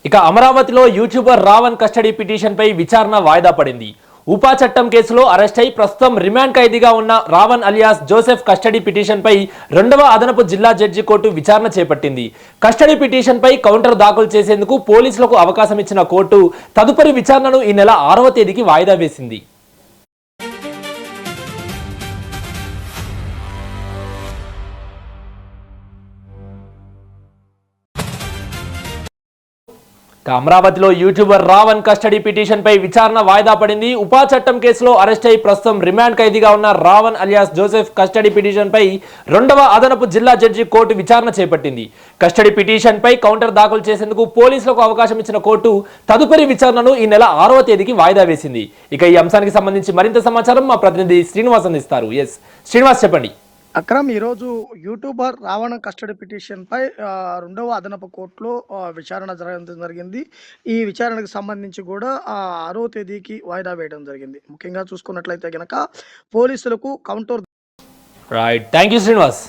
ఇక అమరావతిలో YouTuber Raavan custody పిటిషన్పై విచారణ వాయిదా పడింది. ఉపా చట్టం కేసులో అరెస్ట్ అయి ప్రస్తుతం రిమాండ్ ఖైదీగా ఉన్న రావణ్ అలియాస్ జోసెఫ్ కస్టడీ పిటిషన్పై రెండవ అదనపు జిల్లా జడ్జి కోర్టు విచారణ చేపట్టింది. కస్టడీ పిటిషన్పై కౌంటర్ దాఖలు చేసేందుకు పోలీసులకు అవకాశం ఇచ్చిన కోర్టు తదుపరి విచారణను ఈ నెల 6వ తేదీకి వాయిదా వేసింది. అమరావతిలో యూట్యూబర్ రావణ్ కస్టడీ పిటిషన్పై విచారణ వాయిదా పడింది. ఉపా చట్టం కేసులో అరెస్ట్ అయి ప్రస్తుతం రిమాండ్ ఖైదీగా ఉన్న రావణ్ అలియాస్ జోసెఫ్ కస్టడీ పిటిషన్పై రెండవ అదనపు జిల్లా జడ్జి కోర్టు విచారణ చేపట్టింది. కస్టడీ పిటిషన్పై కౌంటర్ దాఖలు చేసేందుకు పోలీసులకు అవకాశం ఇచ్చిన కోర్టు తదుపరి విచారణను ఈ నెల 6వ తేదీకి వాయిదా వేసింది. ఇక ఈ అంశానికి సంబంధించి మరింత సమాచారం మా ప్రతినిధి శ్రీనివాస్ అందిస్తారు. శ్రీనివాస్ చెప్పండి. అక్రమ్ ఈరోజు యూట్యూబర్ రావణ కస్టడీ పిటిషన్పై రెండవ అదనపు కోర్టులో విచారణ జరగడం జరిగింది. ఈ విచారణకు సంబంధించి కూడా 6వ తేదీకి వాయిదా వేయడం జరిగింది. ముఖ్యంగా చూసుకున్నట్లయితే గనక పోలీసులకు counter. Right, thank you Srinivas.